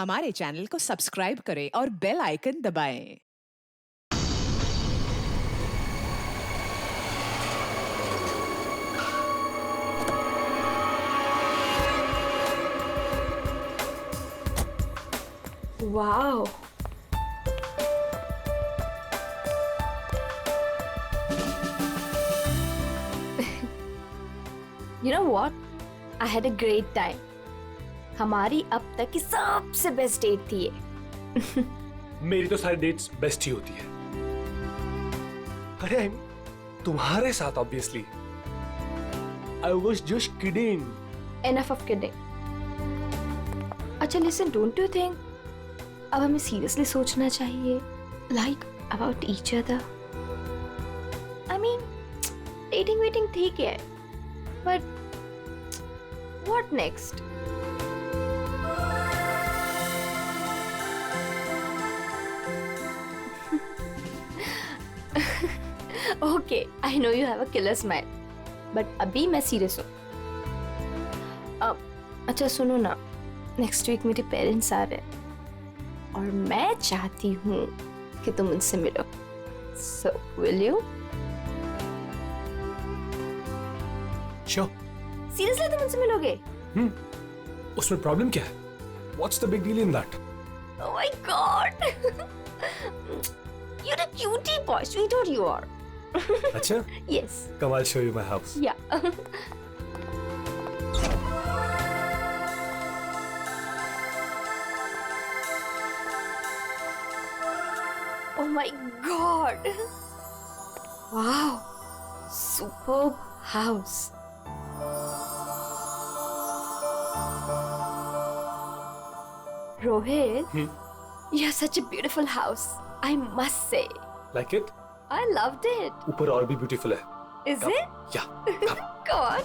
हमारे चैनल को सब्सक्राइब करें और बेल आइकन दबाएं। Wow. You know what? I had a great time. हमारी अब तक की सबसे बेस्ट डेट थी ये। मेरी तो सारी डेट्स बेस्ट ही होती है। अरे तुम्हारे साथ obviously. I was just kidding. Enough of kidding. अच्छा लिसन, डोंट यू थिंक अब हमें सीरियसली सोचना चाहिए, like about each other? I mean dating waiting ठीक है, but what next? Okay, I know you have a killer smile, but अभी मैं serious हूँ। अच्छा सुनो ना, नेक्स्ट वीक मेरे पेरेंट्स आ रहे हैं और मैं चाहती हूँ कि तुम उनसे मिलो। So will you? Sure. Seriously तुम उनसे मिलोगे? उसमें प्रॉब्लम क्या है? What's the big deal in that? Oh my God! You're a cutie boy, sweetheart you are. अच्छा? Yes. Come, I'll show you my house. Yeah. Oh my God! Wow! Superb house. Rohit, you have such a beautiful house. I must say. Like it? I loved it. ऊपर और भी beautiful है. Is Come. it? Yeah. Come. Go on.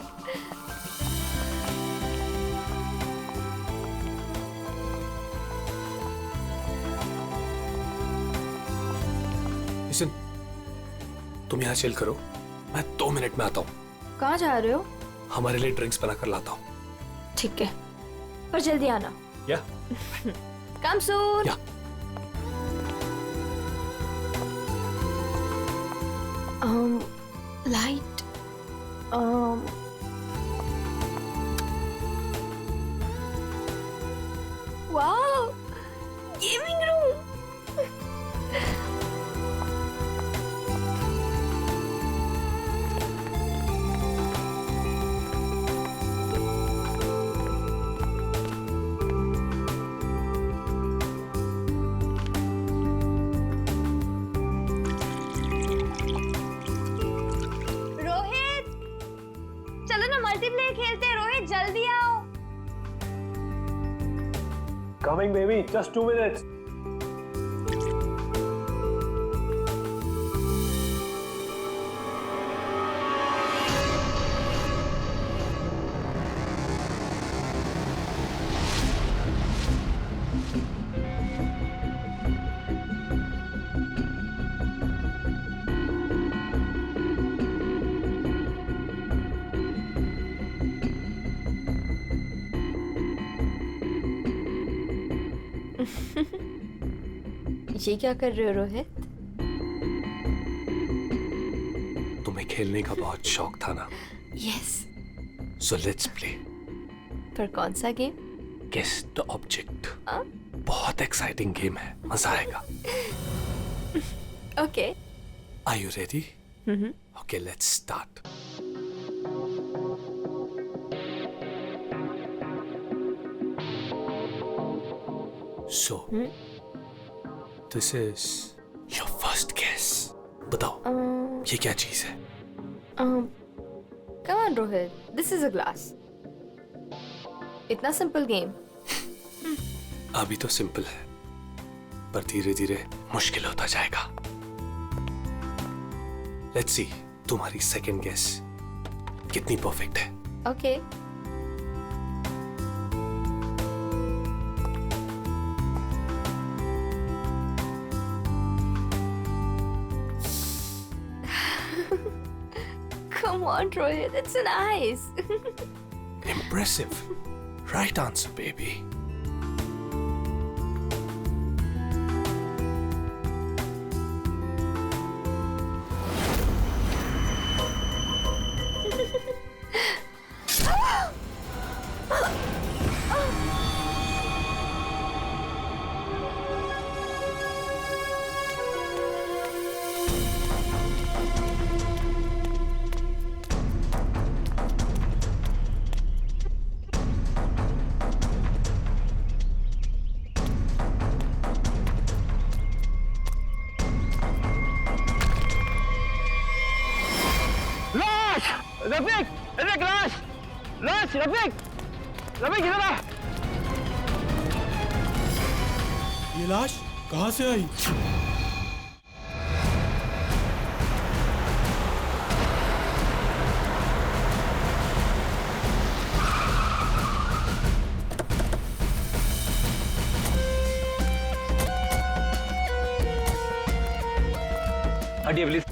Listen, तुम यहाँ chill करो, मैं 2 minute में आता हूँ। कहाँ जा रहे हो? हमारे लिए ड्रिंक्स बना कर लाता हूँ। ठीक है, पर जल्दी आना। या? Come soon. या? Light. Wow, gaming room. Rohit, चलो ना मल्टीप्लेयर खेलते हैं। रोहित जल्दी आओ। Coming, baby. Just 2 minutes. ये क्या कर रहे हो रोहित? तुम्हें खेलने का बहुत शौक था ना? यस। So let's play. पर कौन सा गेम? Guess the object. हाँ? बहुत एक्साइटिंग गेम है, मजा आएगा। Okay. Are you ready? Okay, let's start. So, this is your first guess. बताओ, ये क्या चीज है? Come on Rohit, this is a glass. इतना सिंपल गेम। अभी तो सिंपल है, पर धीरे धीरे मुश्किल होता जाएगा। Let's see, तुम्हारी सेकंड गेस कितनी परफेक्ट है। Okay. Come on, Rohit, it's nice. Impressive. Right answer, baby. Rafiq, Rafiq लाश, लाश, रफीक, रफीक इधर आ। ये लाश कहाँ से आई? हटिए प्लीज।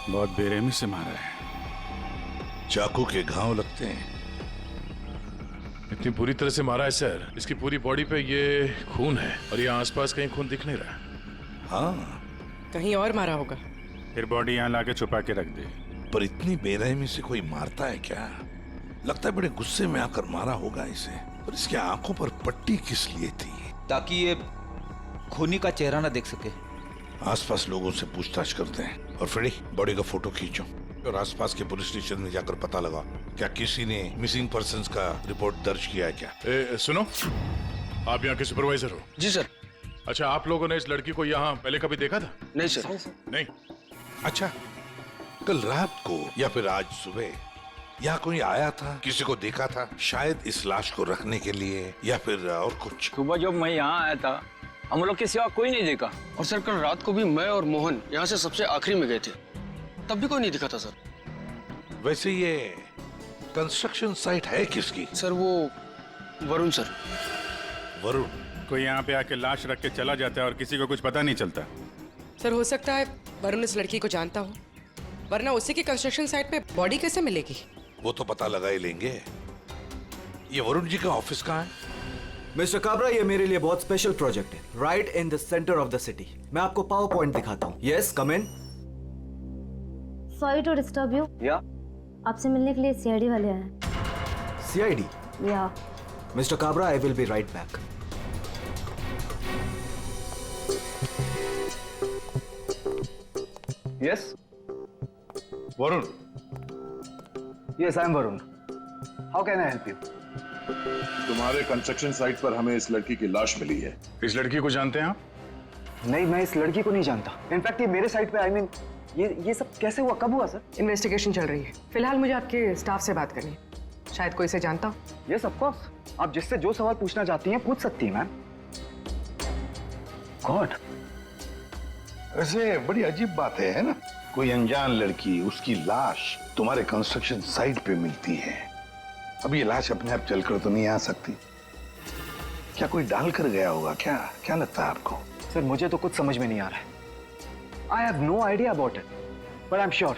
बहुत बेरहमी से मारा है। चाकू के घाव लगते हैं। इतनी बुरी तरह से मारा है सर, इसकी पूरी बॉडी पे ये खून है और ये आसपास कहीं खून दिख नहीं रहा। हाँ, कहीं और मारा होगा। फिर बॉडी यहाँ लाके छुपा के रख दे। पर इतनी बेरहमी से कोई मारता है क्या? लगता है बड़े गुस्से में आकर मारा होगा इसे। पर इसकी आंखों पर पट्टी किस लिए थी? ताकि ये खूनी का चेहरा ना देख सके। आसपास लोगों से पूछताछ करते हैं। और फ्रेडी, बॉडी का फोटो खींचो और आसपास के पुलिस स्टेशन में जाकर पता लगा क्या किसी ने मिसिंग पर्संस का रिपोर्ट दर्ज किया है क्या? सुनो, आप यहाँ के सुपरवाइजर हो? जी सर। अच्छा, आप लोगों ने इस लड़की को यहाँ पहले कभी देखा था? नहीं सर। नहीं। अच्छा, कल रात को या फिर आज सुबह यहाँ कोई आया था? किसी को देखा था? शायद इस लाश को रखने के लिए या फिर और कुछ? सुबह जब मैं यहाँ आया था हम लोग के सिवा कोई नहीं देखा। और सर कल रात को भी मैं और मोहन यहाँ से सबसे आखिरी में गए थे, तब भी कोई नहीं दिखा था सर। वैसे ये कंस्ट्रक्शन साइट है किसकी? सर वो वरुण सर। वरुण? कोई यहाँ पे आके लाश रख के चला जाता है और किसी को कुछ पता नहीं चलता। सर हो सकता है वरुण इस लड़की को जानता हो, वरना उसी की कंस्ट्रक्शन साइट पे बॉडी कैसे मिलेगी? वो तो पता लगा ही लेंगे। ये वरुण जी का ऑफिस कहाँ है? मिस्टर काबरा, ये मेरे लिए बहुत स्पेशल प्रोजेक्ट है, right in the centre of the city. मैं आपको पावर पॉइंट दिखाता हूँ। Yes, come in. Sorry to disturb you. या आपसे मिलने के लिए सीआईडी वाले आए हैं। सीआईडी? या mister Kabra, I will be right back. Yes Varun? Yes I am Varun. How can I help you? तुम्हारे कंस्ट्रक्शन साइट पर हमें इस लड़की की लाश मिली है। इस लड़की को जानते हैं आप? नहीं, मैं इस लड़की को नहीं जानता। इनफैक्ट ये मेरे साइट पे, आई मीन ये सब कैसे हुआ, कब हुआ सर? इन्वेस्टिगेशन चल रही है। फिलहाल मुझे आपके स्टाफ से बात करनी है, शायद कोई इसे जानता हो। यस ऑफ कोर्स, आप जिससे जो सवाल पूछना चाहती हैं पूछ सकती हैं मैम। गॉड, वैसे बड़ी अजीब बात है ना? कोई अनजान लड़की, उसकी लाश तुम्हारे कंस्ट्रक्शन साइट पे मिलती है। अब ये लाश अपने आप चलकर तो नहीं आ सकती। क्या कोई डाल कर गया होगा क्या? क्या लगता है आपको? सर मुझे तो कुछ समझ में नहीं आ रहा है। I have no idea about it, but I am sure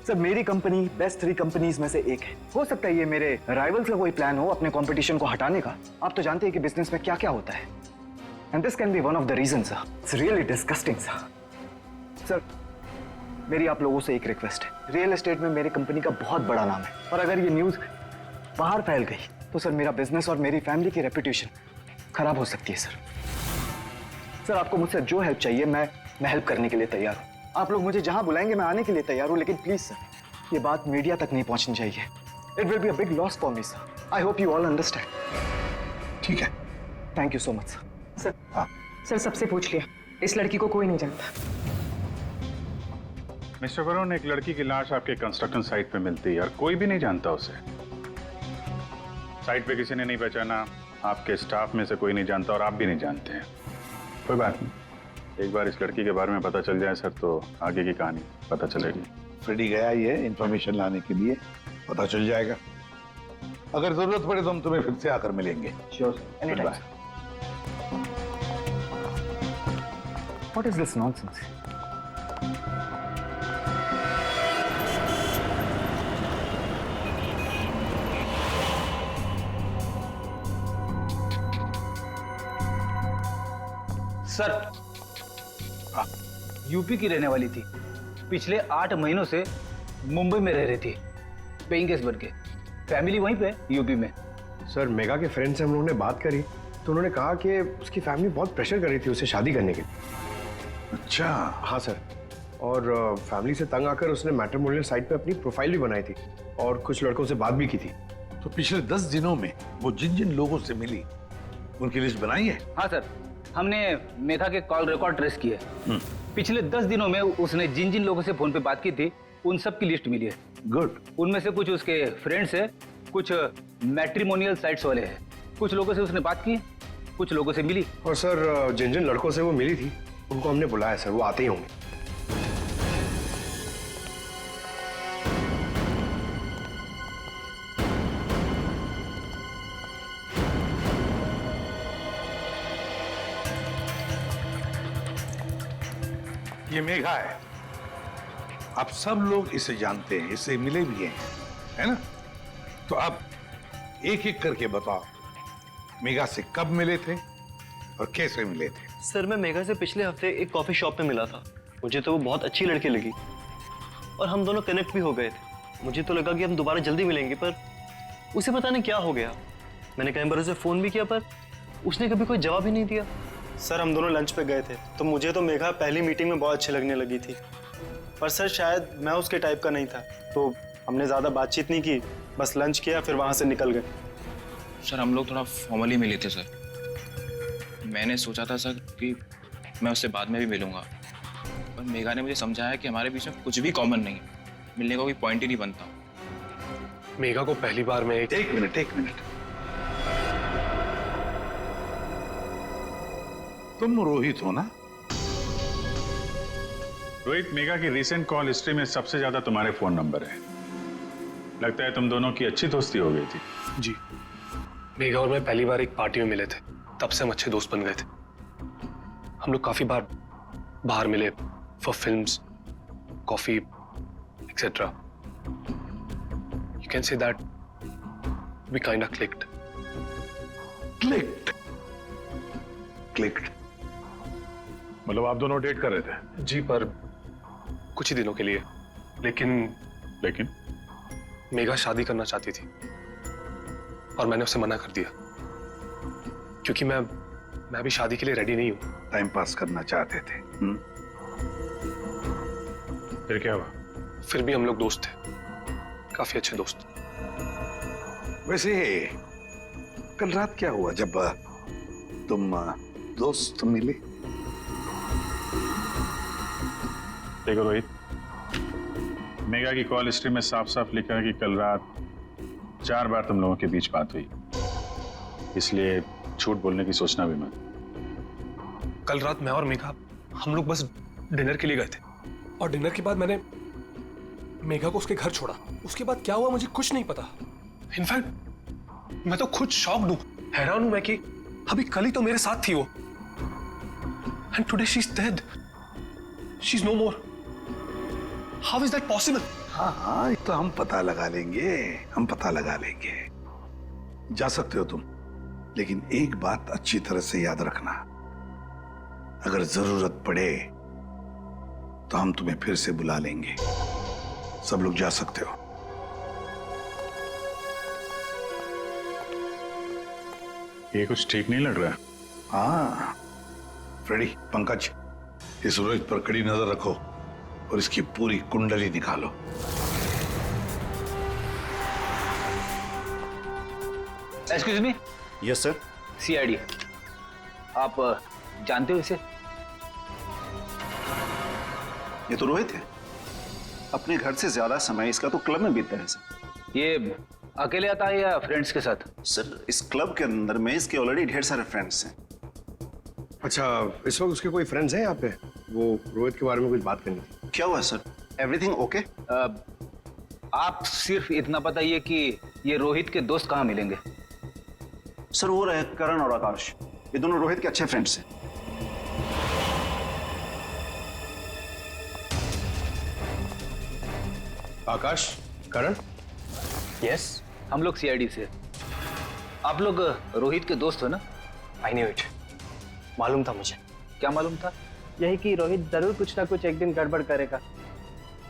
sir मेरी कंपनी बेस्ट 3 कंपनीज में से एक है। हो सकता है ये मेरे राइवल्स का कोई प्लान हो अपने कंपटीशन को हटाने का। आप तो जानते हैं कि बिजनेस में क्या क्या होता है, and this can be one of the reason sir. It's really disgusting sir. मेरी आप लोगों से एक रिक्वेस्ट है। रियल एस्टेट में मेरी कंपनी का बहुत बड़ा नाम है, और अगर ये न्यूज बाहर फैल गई तो सर मेरा बिजनेस और मेरी फैमिली की रेपुटेशन खराब हो सकती है सर। आपको मुझसे जो हेल्प चाहिए मैं हेल्प करने के लिए तैयार हूँ। आप लोग मुझे जहां बुलाएंगे मैं आने के लिए तैयार हूँ, लेकिन प्लीज सर ये बात मीडिया तक नहीं पहुंचनी चाहिए। It will be a big loss for me sir. I hope you all understand. ठीक है, thank you so much sir. हाँ सर सबसे पूछ लिया, इस लड़की को कोई नहीं जानता। मिस्टर वरुण, एक लड़की की लाश आपके कंस्ट्रक्शन साइट पे मिलती है और कोई भी नहीं जानता उसे। साइट पे किसी ने नहीं पहचाना, आपके स्टाफ में से कोई नहीं जानता और आप भी नहीं जानते हैं। कोई बात नहीं, एक बार इस लड़की के बारे में पता चल जाए सर तो आगे की कहानी पता चलेगी। फ्रेडी गया ही है इंफॉर्मेशन लाने के लिए, पता चल जाएगा। अगर जरूरत पड़े तो हम तुम्हें फिर से आकर मिलेंगे। Sure, any time. What is this nonsense? Sir UP की रहने वाली थी, पिछले 8 महीनों से मुंबई में रह रही थी पेइंग गेस्ट बन के। फैमिली वहीं पे यूपी में। सर मेगा के फ्रेंड से हम लोगों ने बात करी तो उन्होंने कहा कि उसकी फैमिली बहुत प्रेशर कर रही थी उसे शादी करने के लिए। अच्छा। हाँ सर, और फैमिली से तंग आकर उसने मैट्रिमोनियल साइट पे अपनी प्रोफाइल भी बनाई थी और कुछ लड़कों से बात भी की थी। तो पिछले 10 दिनों में वो जिन जिन लोगों से मिली उनकी लिस्ट बनाई है? हाँ सर, हमने मेघा के कॉल रिकॉर्ड ट्रेस किए। पिछले 10 दिनों में उसने जिन जिन लोगों से फोन पे बात की थी उन सब की लिस्ट मिली है। गुड। उनमें से कुछ उसके फ्रेंड्स है, कुछ मैट्रिमोनियल साइट्स वाले हैं, कुछ लोगों से उसने बात की, कुछ लोगों से मिली। और सर जिन जिन लड़कों से वो मिली थी उनको हमने बुलाया सर, वो आते ही होंगे। ये मेघा है, आप सब लोग इसे जानते हैं, इससे मिले भी हैं, है ना? तो अब एक एक करके बताओ, मेघा से कब मिले थे और कैसे मिले थे? सर मैं मेघा से पिछले हफ्ते एक कॉफी शॉप में मिला था। मुझे तो वो बहुत अच्छी लड़की लगी और हम दोनों कनेक्ट भी हो गए थे। मुझे तो लगा कि हम दोबारा जल्दी मिलेंगे, पर उसे पता नहीं क्या हो गया। मैंने कई बार उसे फोन भी किया पर उसने कभी कोई जवाब ही नहीं दिया। सर हम दोनों लंच पे गए थे तो मुझे तो मेघा पहली मीटिंग में बहुत अच्छी लगने लगी थी, पर सर शायद मैं उसके टाइप का नहीं था, तो हमने ज़्यादा बातचीत नहीं की, बस लंच किया फिर वहाँ से निकल गए। सर हम लोग थोड़ा फॉर्मली मिले थे सर। मैंने सोचा था सर कि मैं उससे बाद में भी मिलूंगा, पर मेघा ने मुझे समझाया कि हमारे बीच में कुछ भी कॉमन नहीं, मिलने का कोई पॉइंट ही नहीं बनता। मेघा को पहली बार मैं एक मिनट, तुम रोहित हो ना? रोहित, मेघा की रिसेंट कॉल हिस्ट्री में सबसे ज्यादा तुम्हारे फोन नंबर है। लगता है तुम दोनों की अच्छी दोस्ती हो गई थी। जी, मेघा और मैं पहली बार एक पार्टी में मिले थे, तब से हम अच्छे दोस्त बन गए थे। हम लोग काफी बार बाहर मिले for films, coffee etcetera. You can say that we kind of clicked. मतलब आप दोनों डेट कर रहे थे? जी, पर कुछ ही दिनों के लिए। लेकिन मेघा शादी करना चाहती थी और मैंने उसे मना कर दिया, क्योंकि मैं भी शादी के लिए रेडी नहीं हूं। टाइम पास करना चाहते थे। फिर क्या हुआ? फिर भी हम लोग दोस्त थे, काफी अच्छे दोस्त। वैसे कल रात क्या हुआ जब तुम दोस्त मिले? देखो रोहित, मेघा की कॉल हिस्ट्री में साफ साफ लिखा है कि कल रात 4 बार तुम लोगों के बीच बात हुई, इसलिए झूठ बोलने की सोचना भी मत। कल रात मैं और मेघा हम लोग बस डिनर के लिए गए थे और डिनर के बाद मैंने मेघा को उसके घर छोड़ा। उसके बाद क्या हुआ मुझे कुछ नहीं पता। इनफैक्ट मैं तो खुद शॉक्ड हूं, हैरान हूं मैं कि अभी कल ही तो मेरे साथ थी वो, and today she is dead, she is no more. How is that possible? हाँ, ये तो हम पता लगा लेंगे। जा सकते हो तुम, लेकिन एक बात अच्छी तरह से याद रखना, अगर जरूरत पड़े तो हम तुम्हें फिर से बुला लेंगे। सब लोग जा सकते हो। ये कुछ ठीक नहीं लग रहा। हाँ फ्रेडी, पंकज, इस रोहित पर कड़ी नजर रखो और इसकी पूरी कुंडली निकालो। Excuse me. Yes sir. CID, आप जानते हो इसे? ये तो रोहित है, अपने घर से ज्यादा समय इसका तो क्लब में बीतता है सर। ये अकेले आता है या फ्रेंड्स के साथ? सर इस क्लब के अंदर में इसके ऑलरेडी ढेर सारे फ्रेंड्स हैं। अच्छा, इस वक्त उसके कोई फ्रेंड्स हैं यहाँ पे? वो रोहित के बारे में कुछ बात करनी थी। क्या हुआ सर? Everything okay? आप सिर्फ इतना बताइए कि ये रोहित के दोस्त कहाँ मिलेंगे? सर वो रहे करण और आकाश, ये दोनों रोहित के अच्छे फ्रेंड्स हैं। आकाश, करण? यस, हम लोग सीआईडी से। आप लोग रोहित के दोस्त हो ना? आई न्यू इट, मालूम था मुझे। क्या मालूम था? यही कि रोहित जरूर कुछ ना कुछ एक दिन गड़बड़ करेगा,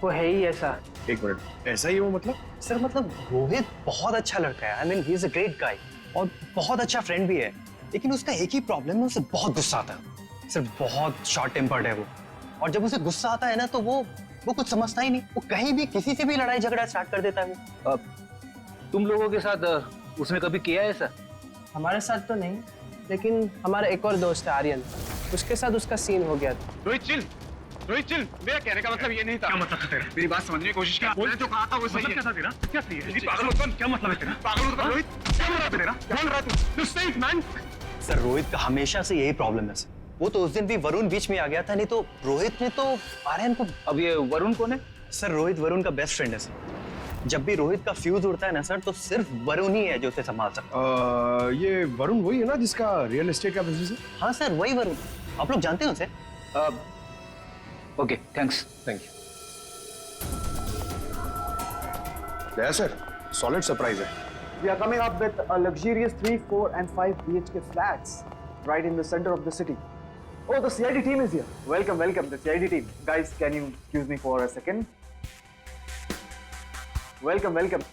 वो है ही ऐसा। एक मिनट, ऐसा ही वो मतलब? सर मतलब रोहित बहुत अच्छा लड़का है, I mean he is a great guy और बहुत अच्छा फ्रेंड भी है। लेकिन उसका एक ही प्रॉब्लम है, उसे बहुत गुस्सा आता है। सिर्फ बहुत शॉर्ट टेम्पर्ड है वो, और जब उसे गुस्सा आता है ना तो वो कुछ समझता ही नहीं। वो कहीं भी किसी से भी लड़ाई झगड़ा स्टार्ट कर देता है वो। तुम लोगों के साथ उसने कभी किया है ऐसा? हमारे साथ तो नहीं, लेकिन हमारा एक और दोस्त है आर्यन, उसके साथ उसका सीन हो गया था। Rohit chill, Rohit chill. मेरा कहने का मतलब ये नहीं था। क्या मतलब था तेरा? मेरी बात समझने की कोशिश कर। मैंने जो कहा था वो सही है। क्या था तेरा? क्या सही है? पागल मत बन। क्या मतलब है तेरा? पागल मत बन रोहित। क्या बोल रहा है तेरा? क्या बोल रहा है तू? Just say it, man. Sir Rohit का हमेशा से यही प्रॉब्लम है सर। वो तो उस दिन भी वरुण बीच में आ गया था, नहीं तो रोहित ने तो आर्यन को। अब ये वरुण कौन है? सर रोहित वरुण का बेस्ट फ्रेंड है सर। जब भी रोहित का फ्यूज उड़ता है ना सर, तो सिर्फ वरुण ही है जो उसे संभाल सकता है। ये वरुण वही है ना जिसका रियल एस्टेट का बिजनेस है? हाँ सर वही वरुण, आप लोग जानते हैं उसे? Okay thanks. Thank you sir, solid surprise है। We are coming up with a luxurious 3, 4 and 5 BHK flats right in the center of the city. Oh, the CID team is here. Welcome, welcome, the CID team. Guys, can you excuse me for a second? Welcome, welcome.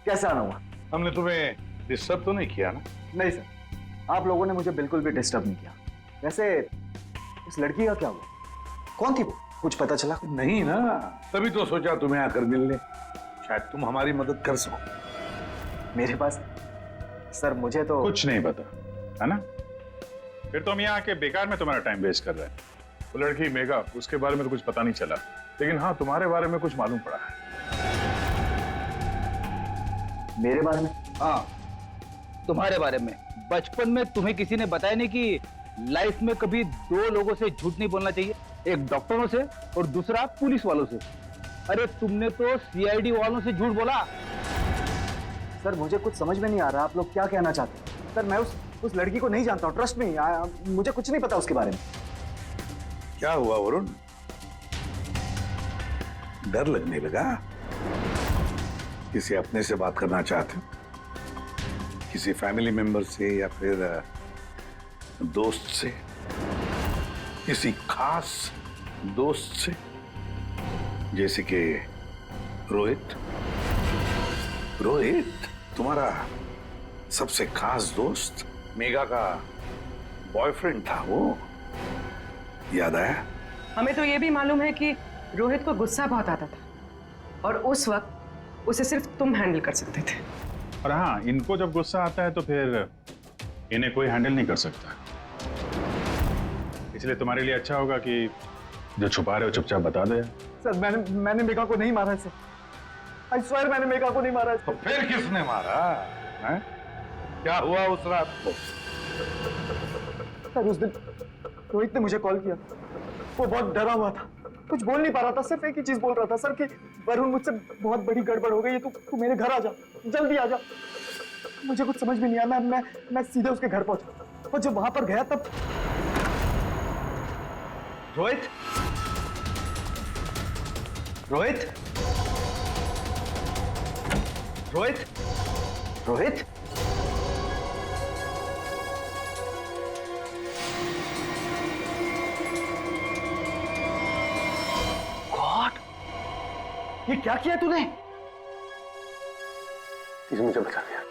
कैसा आना हुआ? हमने तुम्हें disturb तो नहीं किया ना? नहीं सर, आप लोगों ने मुझे बिल्कुल भी डिस्टर्ब नहीं किया। वैसे इस लड़की का क्या हुआ? कौन थी वो? कुछ पता चला? नहीं ना, तभी तो सोचा तुम्हें आकर मिलने, शायद तुम हमारी मदद कर सको। मेरे पास सर मुझे तो कुछ नहीं पता है ना? फिर तो हम यहाँ आके बेकार में तुम्हारा टाइम वेस्ट कर रहे हैं। वो लड़की मेघा, उसके बारे में तो कुछ पता नहीं चला, लेकिन हाँ तुम्हारे बारे में कुछ मालूम पड़ा है। मेरे बारे में? हाँ तुम्हारे बारे में। बचपन में तुम्हें किसी ने बताया नहीं कि लाइफ में कभी दो लोगों से झूठ नहीं बोलना चाहिए, एक डॉक्टरों से और दूसरा पुलिस वालों से। अरे तुमने तो सीआईडी वालों से झूठ बोला। सर मुझे कुछ समझ में नहीं आ रहा, आप लोग क्या कहना चाहते हैं? सर मैं उस लड़की को नहीं जानता हूँ, ट्रस्ट मी, मुझे कुछ नहीं पता उसके बारे में। क्या हुआ वरुण, डर लगने लगा? किसी अपने से बात करना चाहते हो? किसी फैमिली मेंबर से या फिर दोस्त से? किसी खास दोस्त से, जैसे कि रोहित? रोहित तुम्हारा सबसे खास दोस्त, मेघा का बॉयफ्रेंड था वो, याद आया? हमें तो ये भी मालूम है कि रोहित को गुस्सा बहुत आता था और उस वक्त उसे सिर्फ तुम हैंडल कर सकते थे। और हाँ, इनको जब गुस्सा आता है तो फिर इन्हें कोई हैंडल नहीं कर सकता, इसलिए तुम्हारे लिए अच्छा होगा कि जो छुपा रहे हो चुपचाप बता दो। सर मैंने मेघा को नहीं मारा है। I swear मैंने मेघा को नहीं मारा है। तो फिर किसने मारा है? क्या हुआ उस रात को? सर उस दिन रोहित ने मुझे कॉल किया, वो बहुत डरा हुआ था, कुछ बोल नहीं पा रहा था, सिर्फ एक ही चीज बोल रहा था, सर कि वरुण मुझसे बहुत बड़ी गड़बड़ हो गई है, तू मेरे घर आ जा, जल्दी आ जा। मुझे कुछ समझ में नहीं आया, मैं सीधे उसके घर पहुंचा और जब वहां पर गया तब रोहित, रोहित, रोहित, रोहित, गॉड, ये क्या किया तूने? प्लीज मुझे बचा लिया,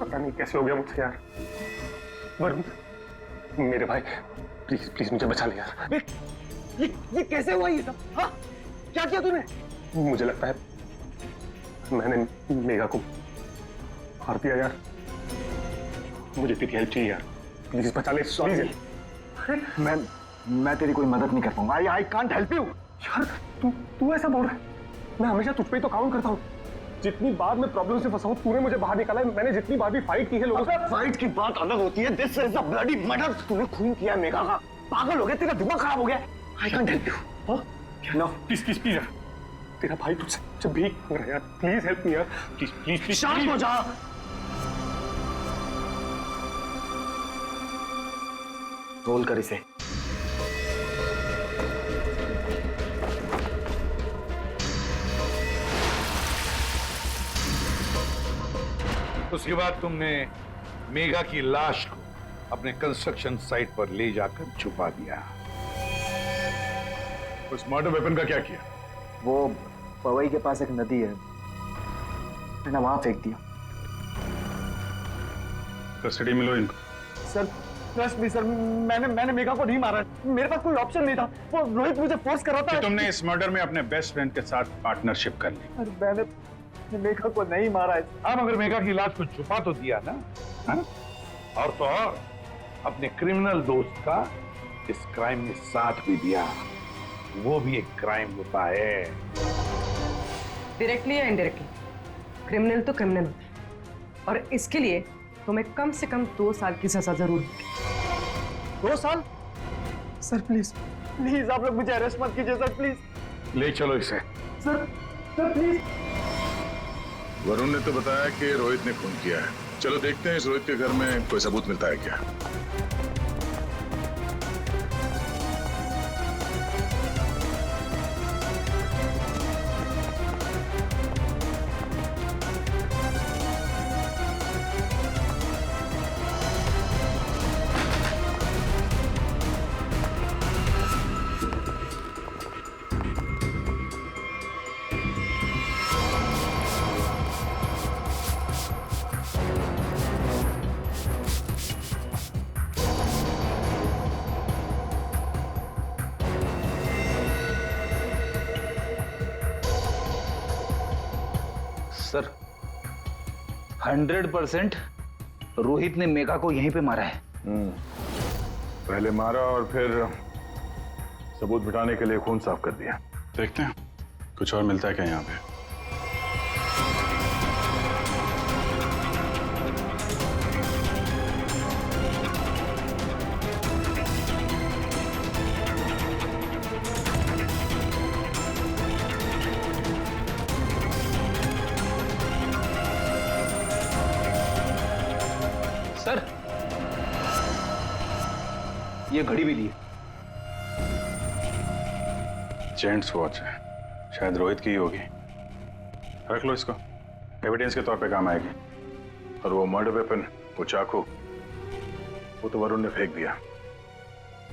पता नहीं कैसे हो गया मुझसे यार। वरुण मेरे भाई, प्लीज प्लीज मुझे बचा लिया यार। ये कैसे हुआ ये सब? हाँ क्या किया तूने? मुझे लगता है मैंने मेघा को मार दिया यार, मुझे तेरी हेल्प चाहिए यार, प्लीज बचा ले। सॉरी मैं तेरी कोई मदद नहीं कर पाऊंगा। I can't help you. यार तू ऐसा बोल रहा है? मैं हमेशा तुझ पे तो काउंट करता हूँ, जितनी बार मैं प्रॉब्लम से फंसा हूँ तूने मुझे बाहर निकाला है। मैंने जितनी बार भी फाइट की है लोगों से। फाइट की बात अलग होती है, this is a bloody murder. तूने खून किया मेघा का, पागल हो गया, तेरा दिमाग खराब हो गया। I can't help you. No please please please यार, तेरा भाई तुझसे भीख मांग रहा है यार, प्लीज हेल्प मी यार, प्लीज प्लीज प्लीज। शांत हो जा। रोल कर इसे। उसके बाद तुमने मेघा की लाश को अपने कंस्ट्रक्शन साइट पर ले जाकर छुपा दिया। उस मर्डर वेपन का क्या किया? वो पवई के पास एक नदी है, मैंने वहां फेंक दिया। कस्टडी में लो इनको। सर ट्रस्ट मी सर, मैंने मेघा को नहीं मारा, मेरे पास कोई ऑप्शन नहीं था, वो रोहित मुझे फोर्स कर रहा था। तुमने इस मर्डर में अपने बेस्ट फ्रेंड के साथ पार्टनरशिप कर ली। मैंने मेघा को नहीं मारा है। हाँ, मगर मेघा की लाश को छुपा तो दिया ना, हाँ? और तो और अपने क्रिमिनल दोस्त का इस क्राइम में साथ भी दिया, वो भी एक क्राइम होता है। डायरेक्टली या इनडायरेक्टली क्रिमिनल तो क्रिमिनल होता है, और इसके लिए तुम्हें कम से कम 2 साल की सजा जरूर होगी। 2 साल? सर प्लीज प्लीज आप लोग मुझे अरेस्ट मत कीजिए सर, प्लीज। ले चलो इसे। Sir please. वरुण ने तो बताया कि रोहित ने खून किया है। चलो देखते हैं इस रोहित के घर में कोई सबूत मिलता है क्या। सर 100% रोहित ने मेघा को यहीं पे मारा है। पहले मारा और फिर सबूत मिटाने के लिए खून साफ कर दिया। देखते हैं कुछ और मिलता है क्या यहाँ पे। सर ये घड़ी भी ली है। जेंट्स वॉच है, शायद रोहित की ही होगी। रख लो इसको, एविडेंस के तौर पे काम आएगी। और वो मर्डर वेपन, वो चाकू, वो तो वरुण ने फेंक दिया।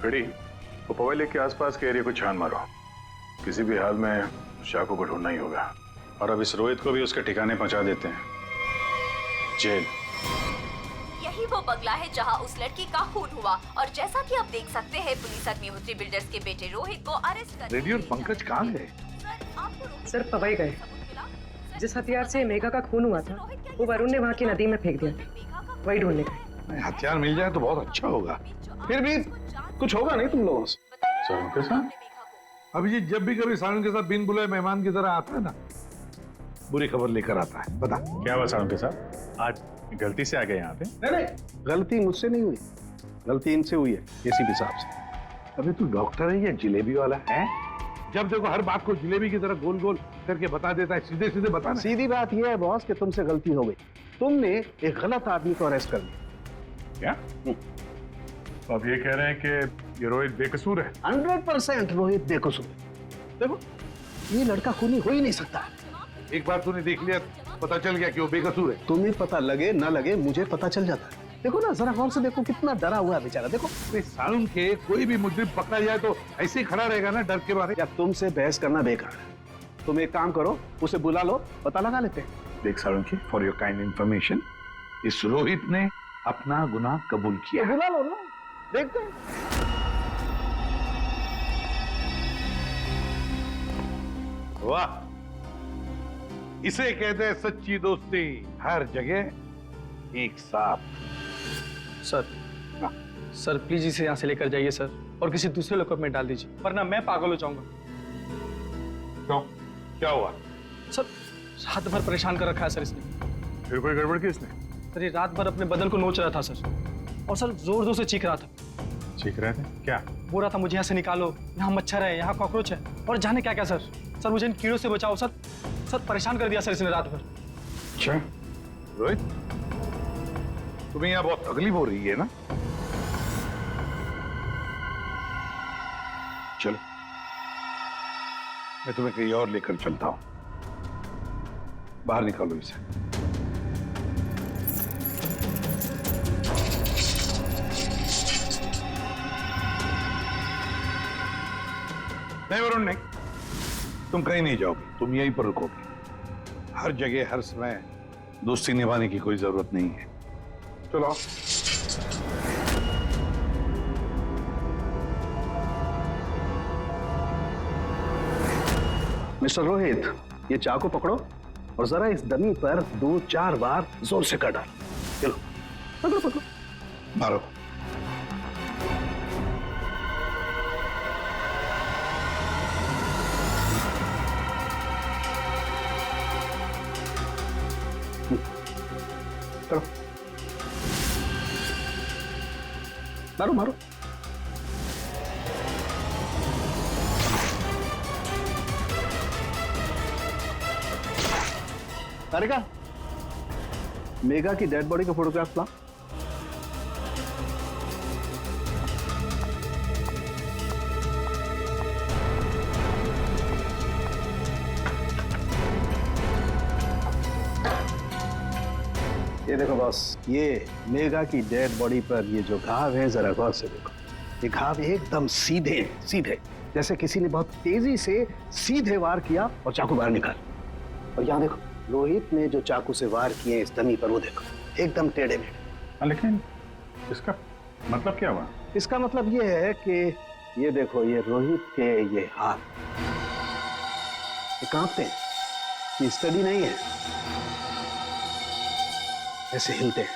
घड़ी, वो पवेली लेक के आसपास के एरिया को छान मारो। किसी भी हाल में उस चाकू को ढूंढना ही होगा। और अब इस रोहित को भी उसके ठिकाने पहुंचा देते हैं, जेल। यही वो बंगला है जहां उस लड़की का खून हुआ, और जैसा कि आप देख सकते हैं पुलिस अग्निहोत्री बिल्डर्स के बेटे रोहित को अरेस्ट कर। रेडी और पंकज कहाँ गए? सर पवई गए। जिस हथियार से मेघा का खून हुआ था वो वरुण ने वहाँ की नदी में फेंक दिया था, वही ढूंढने गए। हथियार मिल जाए तो बहुत अच्छा होगा। फिर भी कुछ होगा नहीं तुम लोगों से। सारुण के साथ? अभिजीत जब भी कभी सारुण के साथ बिन बुलाए मेहमान की तरह आता है ना, बुरी खबर लेकर आता है। बता क्या हुआ सारुण के साथ? आज गलती से आ गए यहाँ पे? नहीं, गलती मुझसे नहीं हुई, गलती इनसे हुई है एसीपी साहब से। अबे तू डॉक्टर है या जिलेबी वाला है? जब देखो हर बात को जिलेबी की तरह गोल गोल करके बता देता है, सीधे सीधे बता। सीधी बात यह है बॉस कि तुमसे गलती हो गई, तुमने एक गलत आदमी को अरेस्ट कर लिया। क्या? तो आप ये कह रहे हैं कि ये रोहित बेकसूर है? 100% रोहित बेकसूर है। देखो ये लड़का खूनी हो ही नहीं सकता। एक बार तूने देख लिया, पता चल गया कि वो बेकसूर है। तुम्हें पता लगे ना लगे मुझे पता चल जाता है। देखो ना जरा गौर से देखो, कितना डरा हुआ है बेचारा। देखो सारुण के कोई भी मुजरिम पकड़ा जाए तो ऐसे ही खड़ा रहेगा ना डर के मारे। या तुमसे बहस करना बेकार है। तुम एक काम करो, उसे बुला लो, पता लगा लेते हैं। देख सारुण की, फॉर योर काइंड इंफॉर्मेशन, इस रोहित ने अपना गुनाह कबूल किया। बुला लो ना, देखते हैं। वाह, इसे कहते हैं सच्ची दोस्ती, हर जगह एक साथ। सर प्लीज इसे यहाँ से लेकर जाइए सर, और किसी दूसरे लॉकअप में डाल दीजिए, वरना मैं पागल हो जाऊंगा। क्यों, क्या हुआ? सर रात भर परेशान कर रखा है सर इसने। फिर कोई गड़बड़ की इसने? सर ये रात भर अपने बदन को नोच रहा था सर, और सर जोर जोर से चीख रहा था। चीख रहे थे? क्या? बोल रहा था मुझे यहाँ से निकालो, यहाँ मच्छर है, यहाँ कॉकरोच है, और जाने क्या क्या सर। सर मुझे इन कीड़ों से बचाओ सर। सर परेशान कर दिया सर इसने रात भर। अच्छा रोहित, तुम्हें यहाँ बहुत तकलीफ हो रही है ना? चलो मैं तुम्हें कहीं और लेकर चलता हूं। बाहर निकालो इसे। नहीं वरुण नहीं, तुम कहीं नहीं जाओगे, तुम यहीं पर रुकोगे। हर जगह हर समय दोस्ती निभाने की कोई जरूरत नहीं है। चलो। मिस्टर रोहित, ये चाकू पकड़ो और जरा इस डमी पर 2-4 बार जोर से कर डाल। चलो पकड़ो पकड़ो, मारो। करो, मारो मारो। तारिका, मेघा की डेड बॉडी का फोटोग्राफ ला। ये देखो बॉस, ये मेघा की डेड बॉडी पर ये जो घाव है, जरा गौर से देखो। ये घाव एकदम सीधे सीधे, जैसे किसी ने बहुत तेजी से सीधे वार किया और चाकू बाहर निकाल। और यहाँ देखो, रोहित ने जो चाकू से वार किए इस डमी पर, वो देखो एकदम टेढ़े मेढ़े। लेकिन इसका मतलब क्या हुआ? इसका मतलब ये है कि ये देखो, ये रोहित के ये हाथ, ये कांपते हैं, ये स्टडी नहीं है, ऐसे हिलते हैं।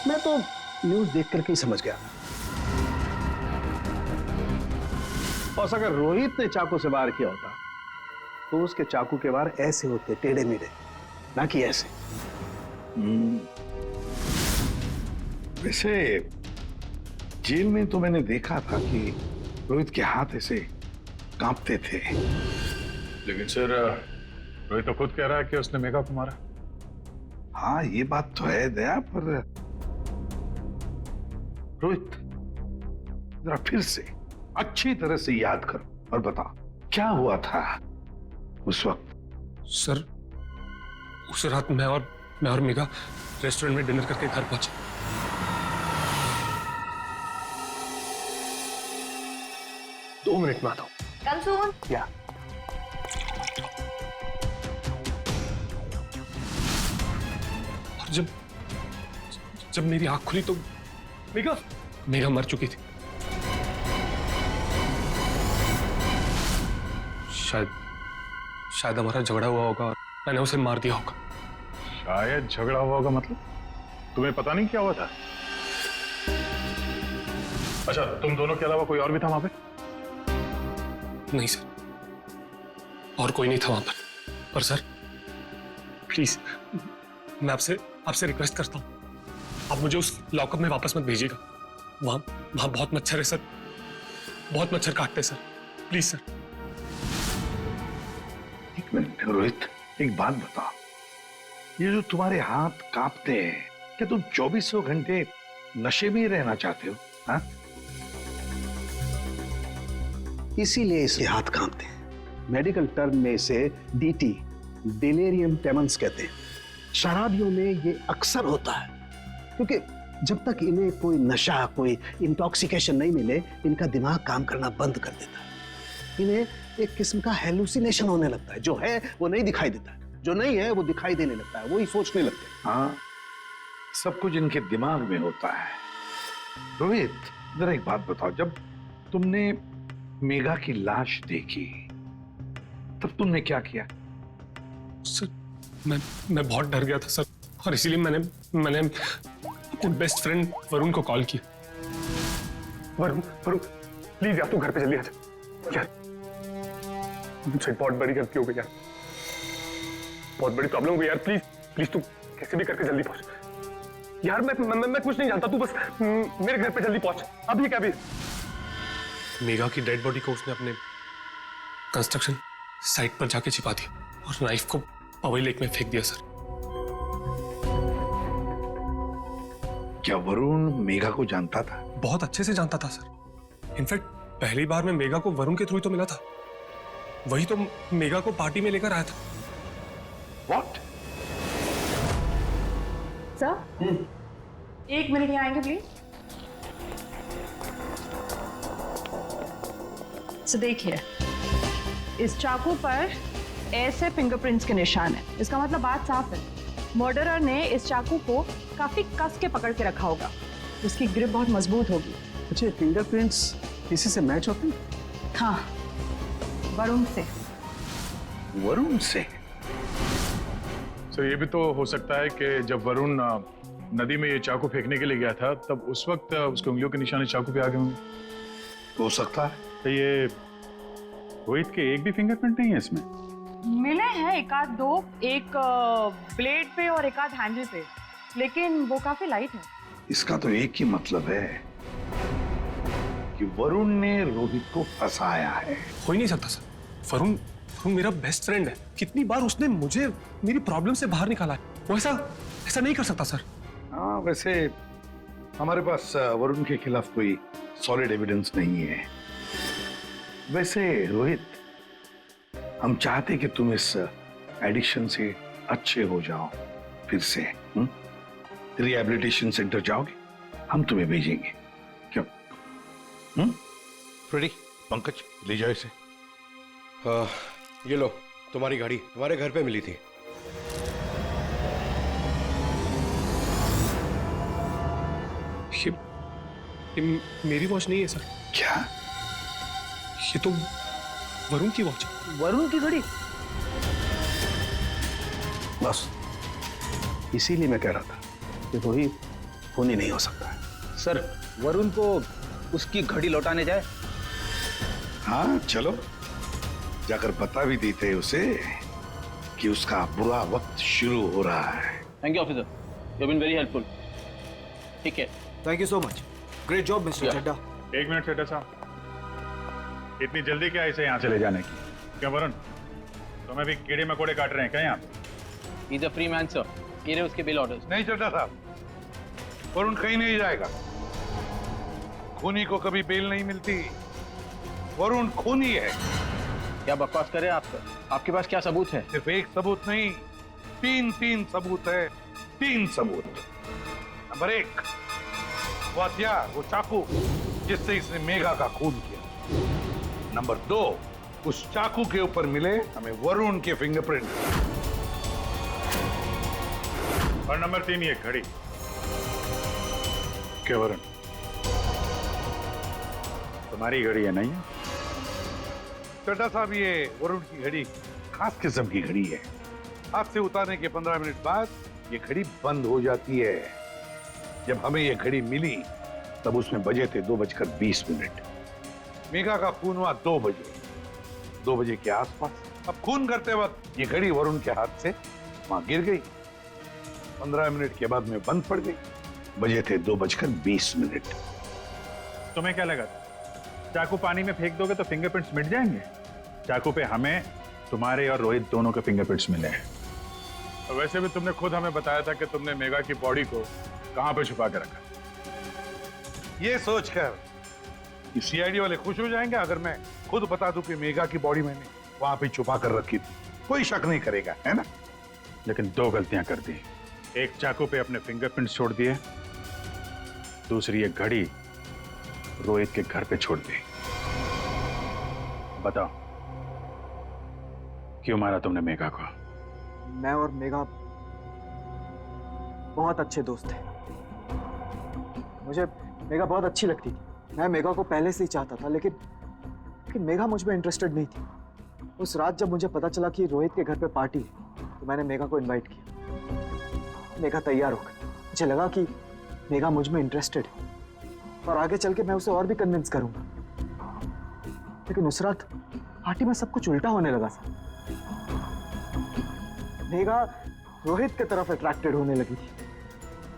मैं तो न्यूज देख करके ही समझ गया था। और अगर रोहित ने चाकू से वार किया होता तो उसके चाकू के वार ऐसे होते, टेढ़े मेढ़े, ना कि ऐसे। वैसे जेल में तो मैंने देखा था कि रोहित के हाथ ऐसे कांपते थे। लेकिन सर, रोहित तो खुद कह रहा है कि उसने मेघा को मारा। हाँ, ये बात तो है दया, पर रोहित जरा फिर से अच्छी तरह से याद करो और बताओ क्या हुआ था उस वक्त। सर, उस रात मैं और मेघा रेस्टोरेंट में डिनर करके घर पहुंचे। दो मिनट में आता हूं। कम सून। क्या? और जब मेरी आंख खुली तो मेघा मर चुकी थी। शायद हमारा झगड़ा हुआ होगा और मैंने उसे मार दिया होगा। शायद झगड़ा हुआ होगा मतलब? तुम्हें पता नहीं क्या हुआ था? अच्छा, तुम दोनों के अलावा कोई और भी था वहां पे? नहीं सर, और कोई नहीं था वहां पर सर प्लीज, मैं आपसे रिक्वेस्ट करता हूं, आप मुझे उस लॉकअप में वापस मत भेजिएगा। वहां बहुत मच्छर है सर, बहुत मच्छर काटते हैं सर, प्लीज सर। एक मिनट रोहित, एक बात बताओ, ये जो तुम्हारे हाथ कांपते हैं, क्या तुम 2400 घंटे नशे में ही रहना चाहते हो? हाँ, इसीलिए इसके हाथ कांपते हैं। मेडिकल टर्म में इसे डीटी, डिलेरियम ट्रेमेंस कहते हैं। शराबियों में ये अक्सर होता है, क्योंकि जब तक इन्हें कोई नशा, कोई इंटॉक्सिकेशन नहीं मिले, इनका दिमाग काम करना बंद कर देता है। इन्हें एक किस्म का हेलुसिनेशन होने लगता है, जो है वो नहीं दिखाई देता है, जो नहीं है वो दिखाई देने लगता है, वो ही सोचने लगते हैं। हाँ, सब कुछ इनके दिमाग में होता है। रोहित, जरा एक बात बताओ, जब तुमने मेघा की लाश देखी तब तुमने क्या किया? सर, मैं बहुत डर गया था सर, और इसीलिए मैंने अपने बेस्ट फ्रेंड वरुण को कॉल किया। वरुण प्लीज यार, तू घर पे जल्दी आ जा यार, मुझसे बहुत बड़ी गलती हो गई यार, बहुत बड़ी प्रॉब्लम हो गई यार, प्लीज तू कैसे भी करके जल्दी पहुंच यार। मैं कुछ नहीं जानता, तू बस मेरे घर पे जल्दी पहुंच, अभी क्या भी। मेघा की डेड बॉडी को उसने अपने कंस्ट्रक्शन साइट पर जाके छिपा दिया और नाइफ को पवई लेक में फेंक दिया सर। क्या वरुण मेघा को जानता था? बहुत अच्छे से जानता था सर। इनफैक्ट पहली बार मैं मेघा को वरुण के थ्रू तो मिला था, वही तो मेघा को पार्टी में लेकर आया था। What? सर, 1 मिनट यहाँ आएंगे प्लीज। तो देखिए, इस चाकू पर ऐसे फिंगरप्रिंट्स के निशान है, इसका मतलब बात साफ है, मर्डरर ने इस चाकू को काफी कस के पकड़ के रखा होगा। उसकी ग्रिप बहुत मजबूत होगी। अच्छा, फिंगरप्रिंट्स किसी से मैच होते हैं? हाँ, वरुण से। वरुण से? सर ये भी तो हो सकता है कि जब वरुण नदी में ये चाकू फेंकने के लिए गया था तब उस वक्त उसकी उंगलियों के निशाने चाकू पे आ गए होंगे। हो सकता है। तो ये रोहित के एक भी फिंगरप्रिंट नहीं है इसमें? मिले हैं एक आध दो, एक ब्लेड पे और एक आध हैंडल पे, लेकिन वो काफी लाइट है। इसका तो एक ही मतलब है कि वरुण ने रोहित को फंसाया है। हो ही नहीं सकता सर। वरुण मेरा बेस्ट फ्रेंड है। कितनी बार उसने मुझे मेरी प्रॉब्लम से बाहर निकाला है। वो ऐसा नहीं कर सकता सर। हाँ, वैसे हमारे पास वरुण के खिलाफ कोई सॉलिड एविडेंस नहीं है। वैसे रोहित, हम चाहते कि तुम इस एडिक्शन से अच्छे हो जाओ, फिर से रिहैबिलिटेशन सेंटर जाओगे, हम तुम्हें भेजेंगे। क्यों? फ्रेडी, पंकज ले जाओ इसे। ये लो, तुम्हारी गाड़ी तुम्हारे घर पे मिली थी। ये मेरी वॉच नहीं है सर। क्या? ये तो वरुण की वॉच है। वरुण की घड़ी? बस इसीलिए मैं कह रहा था कि रोहित खूनी नहीं हो सकता है। सर, वरुण को उसकी घड़ी लौटाने जाए? हाँ चलो, जाकर बता भी देते उसे कि उसका बुरा वक्त शुरू हो रहा है। Thank you officer, you been very helpful. ठीक है, thank you so much. Great job mister Chadha. एक मिनट चड्ढा साहब, इतनी जल्दी क्या इसे यहाँ से ले जाने की? क्यों वरुण, तुम्हें भी कीड़े मकोड़े काट रहे हैं क्या यहाँ? He's a free man, sir. ये रहे उसके बिल ऑर्डर्स। नहीं चड्ढा साहब, वरुण कहीं नहीं जाएगा। खूनी को कभी बेल नहीं मिलती। वरुण खूनी है। क्या बकवास कर रहे हैं आप सर? आपके पास क्या सबूत है? सिर्फ एक सबूत नहीं, तीन सबूत है। 3 सबूत। नंबर 1, वो हथियार, वो चाकू जिससे इसने मेघा का खून किया। नंबर 2, उस चाकू के ऊपर मिले हमें वरुण के फिंगरप्रिंट। और नंबर 3, ये घड़ी। क्या वरुण, तुम्हारी घड़ी है नहीं? चड्ढा साहब, ये वरुण की घड़ी खास किस्म की घड़ी है। हाथ से उतारने के 15 मिनट बाद ये घड़ी बंद हो जाती है। जब हमें ये घड़ी मिली तब उसमें बजे थे 2:20। मेघा का खून हुआ 2 बजे के आसपास। अब खून करते वक्त ये घड़ी वरुण के हाथ से वहां गिर गई। 15 मिनट के बाद में बंद पड़ गई। बजे थे 2:20। तुम्हें क्या लगा चाकू पानी में फेंक दोगे तो फिंगरप्रिंट्स मिट जाएंगे? चाकू पे हमें, तुम्हारे और रोहित दोनों के फिंगरप्रिंट्स मिले हैं। वैसे भी तुमने खुद हमें बताया था कि तुमने मेघा की बॉडी को कहां पे छुपा के रखा। ये सोचकर कि सीआईडी वाले खुश हो जाएंगे अगर मैं खुद बता दूं कि मेघा की बॉडी मैंने वहां पे छुपा कर रखी थी। कोई शक नहीं करेगा, है ना? लेकिन 2 गलतियां कर दी। एक चाकू पे अपने फिंगरप्रिंट्स छोड़ दिए, दूसरी एक घड़ी रोहित के घर पे छोड़ दी। बताओ, क्यों मारा तुमने मेघा को? मैं और मेघा बहुत अच्छे दोस्त थे। मुझे मेघा बहुत अच्छी लगती थी। मैं मेघा को पहले से ही चाहता था, लेकिन मेघा मुझ में इंटरेस्टेड नहीं थी। उस रात जब मुझे पता चला कि रोहित के घर पे पार्टी है तो मैंने मेघा को इनवाइट किया। मेघा तैयार हो गई। मुझे लगा कि मेघा मुझ में इंटरेस्टेड है और आगे चल के मैं उसे और भी कन्विंस करूंगा। लेकिन उस रात पार्टी में सब कुछ उल्टा होने लगा सर। मेघा रोहित की तरफ अट्रैक्टेड होने लगी थी।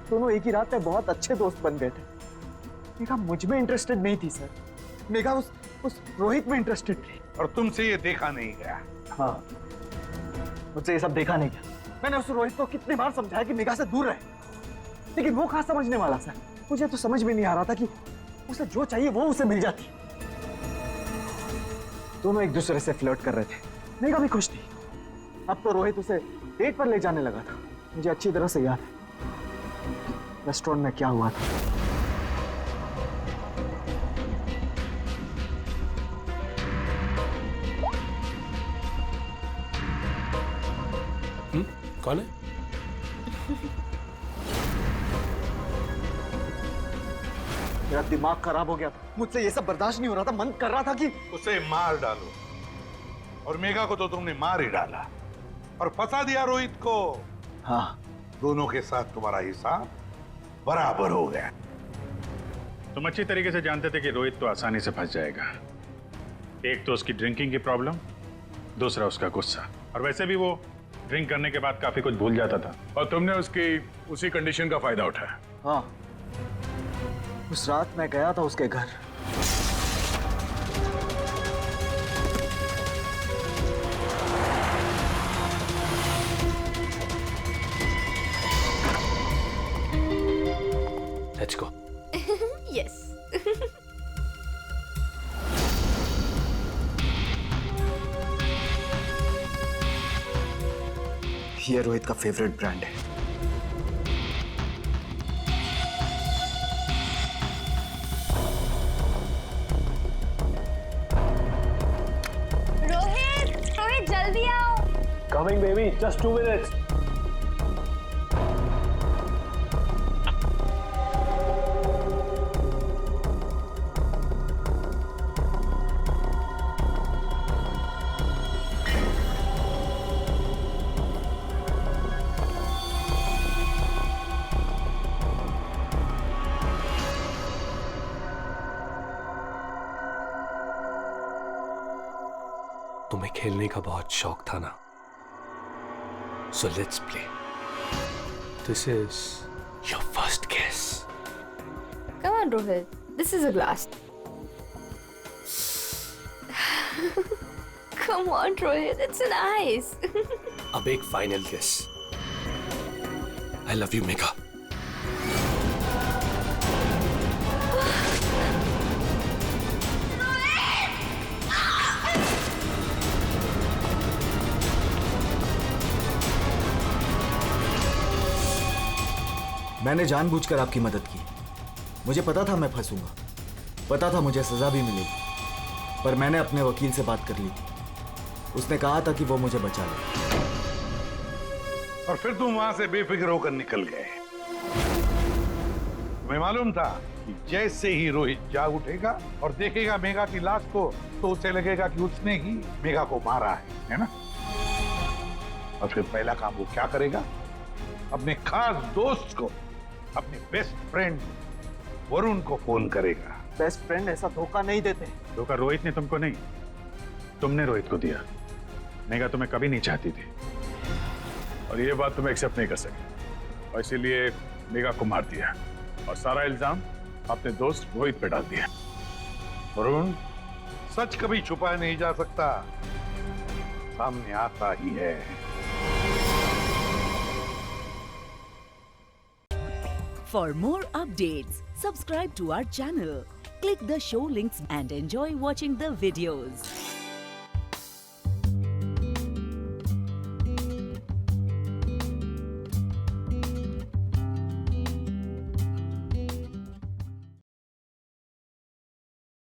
दोनों एक ही रात में बहुत अच्छे दोस्त बन गए थे। मेघा मुझ में इंटरेस्टेड नहीं थी सर। मेघा उस रोहित में इंटरेस्टेड थी। और तुमसे ये देखा नहीं गया? हाँ, मुझसे ये सब देखा नहीं गया। मैंने उस रोहित को कितनी बार समझाया कि मेघा से दूर रहे, लेकिन वो कहाँ समझने वाला सर। मुझे तो समझ में नहीं आ रहा था कि उसे जो चाहिए वो उसे मिल जाती। दोनों एक दूसरे से फ्लर्ट कर रहे थे। मेघा भी खुश थी। अब तो रोहित उसे डेट पर ले जाने लगा था। मुझे अच्छी तरह से याद है रेस्टोरेंट में क्या हुआ था। कौन है? मेरा दिमाग खराब हो गया था, मुझसे ये सब बर्दाश्त नहीं हो रहा था। मन कर रहा था कि उसे मार डालो, और मेघा को तो तुमने मार ही डाला और फंसा दिया रोहित को। हाँ, दोनों के साथ तुम्हारा हिसाब बराबर हो गया। तुम अच्छी तरीके से जानते थे कि रोहित तो आसानी से फंस जाएगा। एक तो उसकी ड्रिंकिंग की प्रॉब्लम, दूसरा उसका गुस्सा, और वैसे भी वो ड्रिंक करने के बाद काफी कुछ भूल जाता था। और तुमने उसकी उसी कंडीशन का फायदा उठाया। हाँ, उस रात मैं गया था उसके घर। Let's go. Yes. ये रोहित का फेवरेट ब्रांड है। रोहित, रोहित जल्दी आओ। Coming baby, just 2 minutes. तुम्हें खेलने का बहुत शौक था ना, so let's play. This is your first kiss. Come on, Rohit. This is a glass. Come on, Rohit. It's nice. अब एक फाइनल किस. I love you, Megha. मैंने जानबूझकर आपकी मदद की। मुझे पता था मैं फंसूंगा, पता था मुझे सजा भी मिलेगी, पर मैंने अपने वकील से बात कर ली थी। उसने कहा था कि वो मुझे बचा ले। और फिर तुम वहां से बेफिक्र होकर निकल गए। तुम्हें मालूम था कि जैसे ही रोहित जाग उठेगा और देखेगा मेघा की लाश को, तो उसे लगेगा कि उसने ही मेघा को मारा है ना? और फिर पहला काम वो क्या करेगा? अपने खास दोस्त को, अपने बेस्ट फ्रेंड वरुण को फोन करेगा। बेस्ट फ्रेंड ऐसा धोखा नहीं देते। धोखा रोहित ने तुमको नहीं, तुमने रोहित को दिया। मेघा तुम्हें कभी नहीं चाहती थी, और ये बात तुम एक्सेप्ट नहीं कर सके, और इसीलिए मेघा को मार दिया और सारा इल्जाम अपने दोस्त रोहित पे डाल दिया। वरुण, सच कभी छुपाया नहीं जा सकता, सामने आता ही है। For more updates, subscribe to our channel, click the show links and enjoy watching the videos.